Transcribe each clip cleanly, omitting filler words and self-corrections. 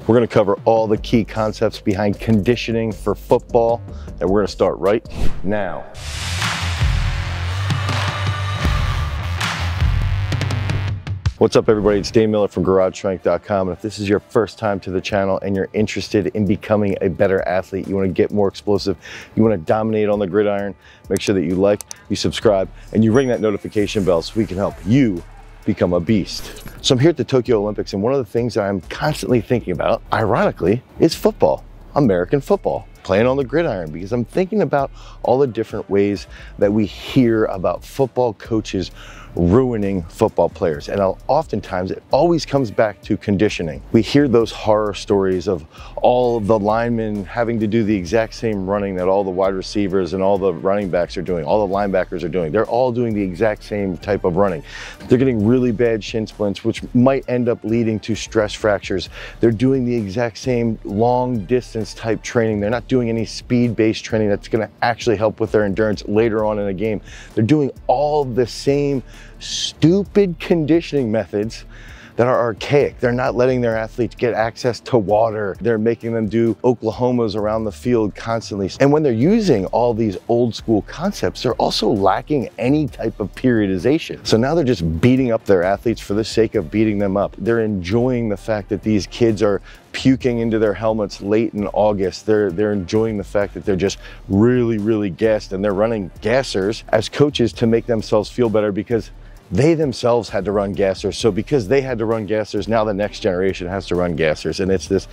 We're going to cover all the key concepts behind conditioning for football, and we're going to start right now. What's up, everybody? It's Dane Miller from GarageStrength.com, and if this is your first time to the channel and you're interested in becoming a better athlete, you want to get more explosive, you want to dominate on the gridiron, make sure that you like, you subscribe, and you ring that notification bell so we can help you become a beast. So I'm here at the Tokyo Olympics, and one of the things that I'm constantly thinking about, ironically, is football, American football, playing on the gridiron, because I'm thinking about all the different ways that we hear about football coaches ruining football players. And oftentimes it always comes back to conditioning. We hear those horror stories of all of the linemen having to do the exact same running that all the wide receivers and all the running backs are doing, all the linebackers are doing. They're all doing the exact same type of running. They're getting really bad shin splints, which might end up leading to stress fractures. They're doing the exact same long distance type training. They're not doing any speed-based training that's going to actually help with their endurance later on in a game. They're doing all the same stupid conditioning methods that are archaic. They're not letting their athletes get access to water. They're making them do Oklahomas around the field constantly. And when they're using all these old school concepts, they're also lacking any type of periodization. So now they're just beating up their athletes for the sake of beating them up. They're enjoying the fact that these kids are puking into their helmets late in August. They're enjoying the fact that they're just really gassed, and they're running gassers as coaches to make themselves feel better because they themselves had to run gassers. So because they had to run gassers, now the next generation has to run gassers. And it's this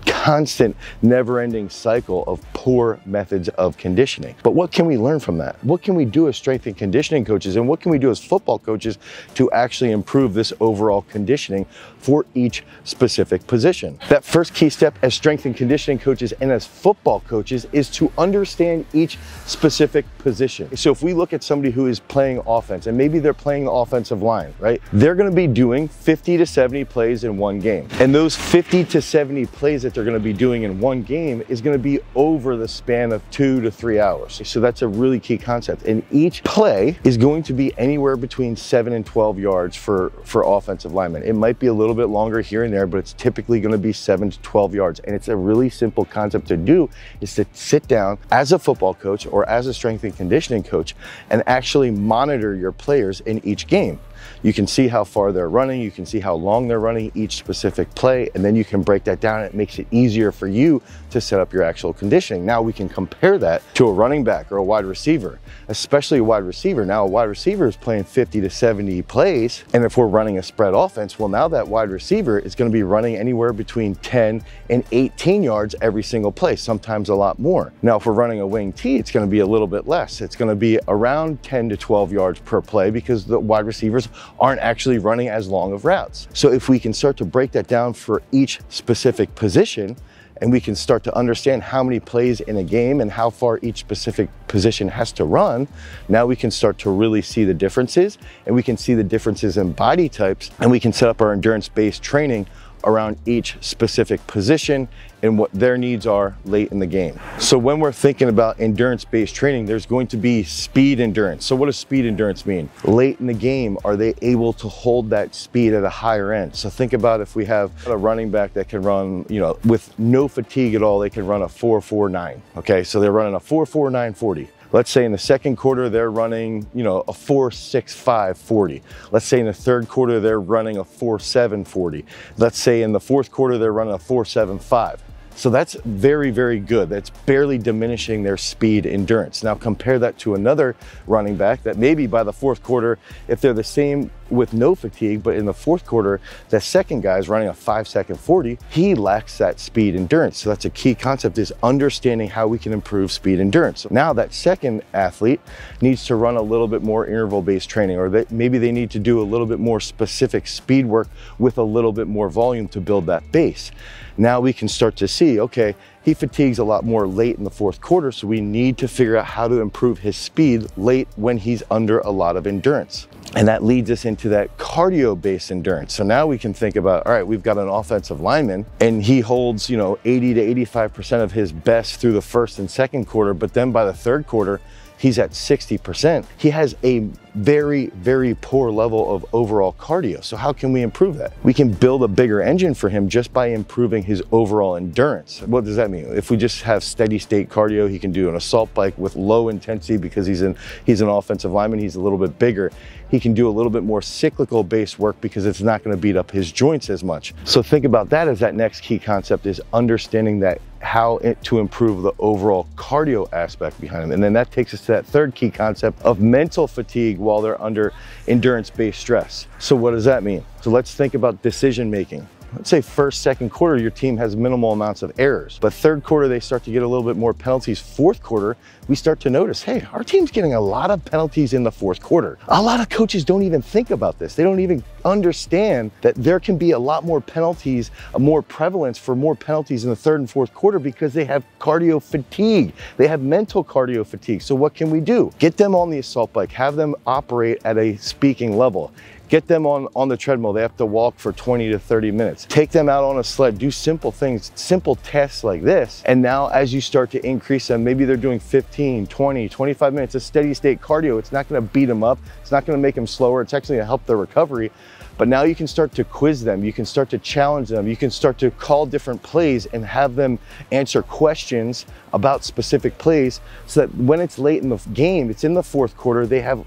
constant, never-ending cycle of poor methods of conditioning. But what can we learn from that? What can we do as strength and conditioning coaches, and what can we do as football coaches to actually improve this overall conditioning for each specific position? That first key step as strength and conditioning coaches and as football coaches is to understand each specific position. So if we look at somebody who is playing offense, and maybe they're playing the offensive line, right? They're going to be doing 50 to 70 plays in one game. And those 50 to 70 plays that they're going to be doing in one game is going to be over the span of 2 to 3 hours. So that's a really key concept. And each play is going to be anywhere between 7 and 12 yards for offensive linemen. It might be a little bit longer here and there, but it's typically going to be 7 to 12 yards. And it's a really simple concept to do, is to sit down as a football coach or as a strength and conditioning coach and actually monitor your players in each game. You can see how far they're running, you can see how long they're running each specific play, and then you can break that down, and it makes it easier for you to set up your actual conditioning. Now we can compare that to a running back or a wide receiver, especially a wide receiver. Now a wide receiver is playing 50 to 70 plays, and if we're running a spread offense, well, now that wide receiver is going to be running anywhere between 10 and 18 yards every single play, sometimes a lot more. Now if we're running a wing T, it's going to be a little bit less. It's going to be around 10 to 12 yards per play because the wide receivers aren't actually running as long of routes. So if we can start to break that down for each specific position, and we can start to understand how many plays in a game and how far each specific position has to run, now we can start to really see the differences, and we can see the differences in body types, and we can set up our endurance-based training around each specific position and what their needs are late in the game. So when we're thinking about endurance-based training, there's going to be speed endurance. So what does speed endurance mean? Late in the game, are they able to hold that speed at a higher end? So think about if we have a running back that can run, with no fatigue at all, they can run a 4.49. Okay, so they're running a 4.49 40. Let's say in the second quarter, they're running, a 4.65 40. Let's say in the third quarter, they're running a 4.7 40. Let's say in the fourth quarter, they're running a 4.75. So that's very good. That's barely diminishing their speed endurance. Now compare that to another running back that maybe by the fourth quarter, if they're the same with no fatigue, but in the fourth quarter, the second guy is running a 5-second 40, he lacks that speed endurance. So that's a key concept, is understanding how we can improve speed endurance. So now that second athlete needs to run a little bit more interval-based training, or that maybe they need to do a little bit more specific speed work with a little bit more volume to build that base. Now we can start to see, okay, he fatigues a lot more late in the fourth quarter, so we need to figure out how to improve his speed late when he's under a lot of endurance. And that leads us into that cardio-based endurance. So now we can think about, all right, we've got an offensive lineman and he holds, 80 to 85% of his best through the first and second quarter, but then by the third quarter, he's at 60%. He has a very, very poor level of overall cardio. So how can we improve that? We can build a bigger engine for him just by improving his overall endurance. What does that mean? If we just have steady state cardio, he can do an assault bike with low intensity because he's an offensive lineman, he's a little bit bigger. He can do a little bit more cyclical based work because it's not going to beat up his joints as much. So think about that as that next key concept, is understanding that to improve the overall cardio aspect behind them. And then that takes us to that third key concept of mental fatigue while they're under endurance-based stress. So what does that mean? So let's think about decision making. Let's say first, second quarter, your team has minimal amounts of errors, but third quarter, they start to get a little bit more penalties. Fourth quarter, we start to notice, hey, our team's getting a lot of penalties in the fourth quarter. A lot of coaches don't even think about this. They don't even understand that there can be a lot more penalties, more prevalence for more penalties in the third and fourth quarter because they have cardio fatigue. They have mental cardio fatigue. So what can we do? Get them on the assault bike, have them operate at a speaking level. Get them on the treadmill. They have to walk for 20 to 30 minutes. Take them out on a sled, do simple things, simple tests like this. And now as you start to increase them, maybe they're doing 15, 20, 25 minutes of steady state cardio. It's not gonna beat them up. It's not gonna make them slower. It's actually gonna help their recovery. But now you can start to quiz them. You can start to challenge them. You can start to call different plays and have them answer questions about specific plays so that when it's late in the game, it's in the fourth quarter, they have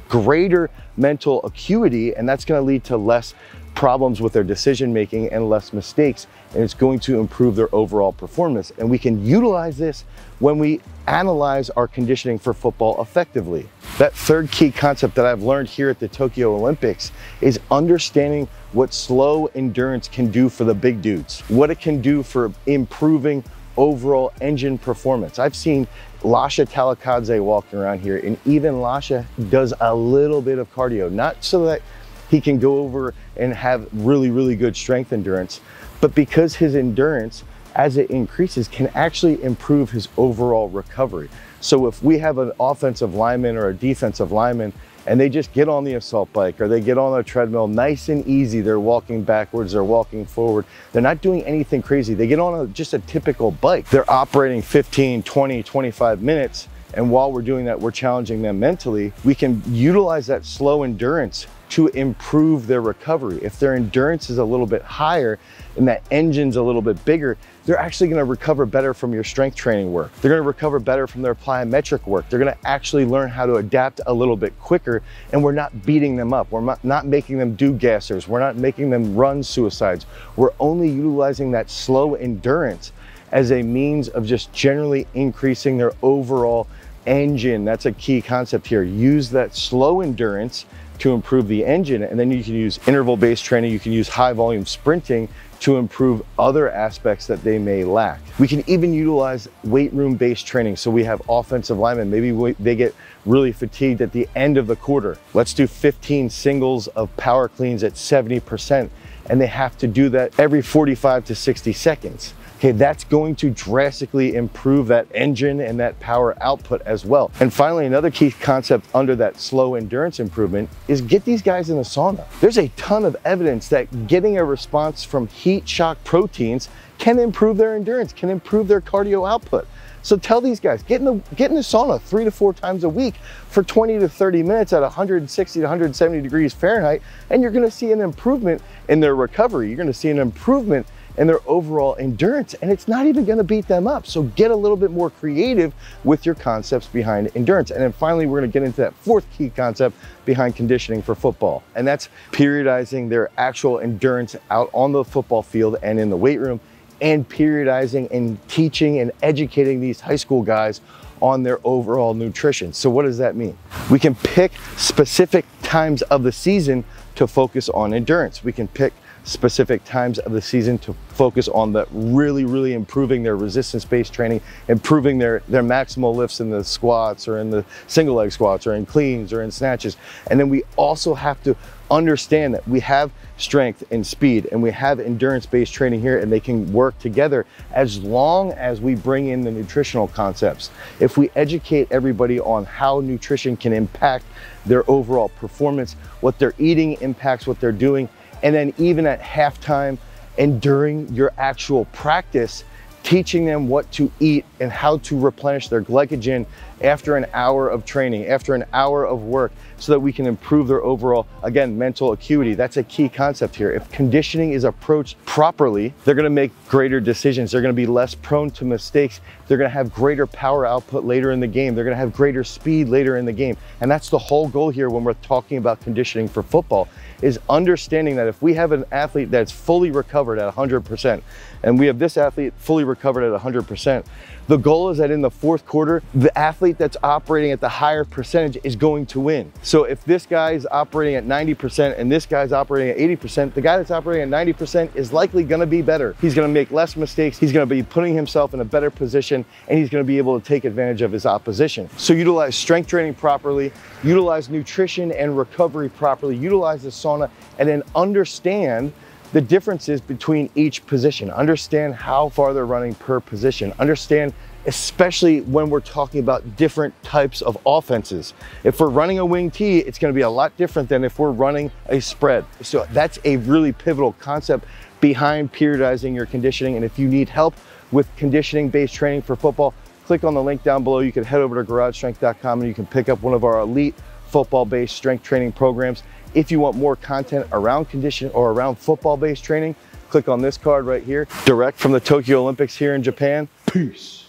greater mental acuity, and that's going to lead to less problems with their decision making and less mistakes, and it's going to improve their overall performance. And we can utilize this when we analyze our conditioning for football effectively. That third key concept that I've learned here at the Tokyo Olympics is understanding what slow endurance can do for the big dudes, what it can do for improving overall engine performance. I've seen Lasha Talakadze walking around here, and even Lasha does a little bit of cardio, not so that he can go over and have really, really good strength endurance, but because his endurance, as it increases, can actually improve his overall recovery. So if we have an offensive lineman or a defensive lineman and they just get on the assault bike or they get on a treadmill nice and easy, they're walking backwards, they're walking forward, they're not doing anything crazy. They get on just a typical bike. They're operating 15, 20, 25 minutes. And while we're doing that, we're challenging them mentally. We can utilize that slow endurance to improve their recovery. If their endurance is a little bit higher and that engine's a little bit bigger, they're actually gonna recover better from your strength training work. They're gonna recover better from their plyometric work. They're gonna actually learn how to adapt a little bit quicker, and we're not beating them up. We're not making them do gassers. We're not making them run suicides. We're only utilizing that slow endurance as a means of just generally increasing their overall engine. That's a key concept here. Use that slow endurance to improve the engine, and then you can use interval-based training, you can use high volume sprinting to improve other aspects that they may lack. We can even utilize weight room-based training. So we have offensive linemen, maybe they get really fatigued at the end of the quarter. Let's do 15 singles of power cleans at 70%, and they have to do that every 45 to 60 seconds. Okay, that's going to drastically improve that engine and that power output as well. And finally, another key concept under that slow endurance improvement is get these guys in the sauna. There's a ton of evidence that getting a response from heat shock proteins can improve their endurance, can improve their cardio output. So tell these guys, get in the sauna 3 to 4 times a week for 20 to 30 minutes at 160 to 170 degrees Fahrenheit, and you're gonna see an improvement in their recovery. You're gonna see an improvement in their overall endurance, and it's not even gonna beat them up. So get a little bit more creative with your concepts behind endurance. And then finally, we're gonna get into that fourth key concept behind conditioning for football. And that's periodizing their actual endurance out on the football field and in the weight room, and periodizing and teaching and educating these high school guys on their overall nutrition. So what does that mean? We can pick specific times of the season to focus on endurance. We can pick specific times of the season to focus on the really improving their resistance-based training, improving their maximal lifts in the squats or in the single leg squats or in cleans or in snatches. And then we also have to understand that we have strength and speed and we have endurance-based training here, and they can work together as long as we bring in the nutritional concepts. If we educate everybody on how nutrition can impact their overall performance, what they're eating impacts what they're doing, and then even at halftime and during your actual practice, teaching them what to eat and how to replenish their glycogen after an hour of training, after an hour of work, so that we can improve their overall, again, mental acuity. That's a key concept here. If conditioning is approached properly, they're gonna make greater decisions. They're gonna be less prone to mistakes. They're gonna have greater power output later in the game. They're gonna have greater speed later in the game. And that's the whole goal here when we're talking about conditioning for football, is understanding that if we have an athlete that's fully recovered at 100%, and we have this athlete fully recovered at 100%, the goal is that in the fourth quarter, the athlete that's operating at the higher percentage is going to win. So if this guy's operating at 90% and this guy's operating at 80%, the guy that's operating at 90% is likely gonna be better. He's gonna make less mistakes, he's gonna be putting himself in a better position, and he's gonna be able to take advantage of his opposition. So utilize strength training properly, utilize nutrition and recovery properly, utilize the sauna, and then understand the differences between each position. Understand how far they're running per position. Understand, especially when we're talking about different types of offenses. If we're running a wing T, it's gonna be a lot different than if we're running a spread. So that's a really pivotal concept behind periodizing your conditioning. And if you need help with conditioning-based training for football, click on the link down below. You can head over to garagestrength.com and you can pick up one of our elite football-based strength training programs. If you want more content around conditioning or around football-based training, click on this card right here, direct from the Tokyo Olympics here in Japan. Peace.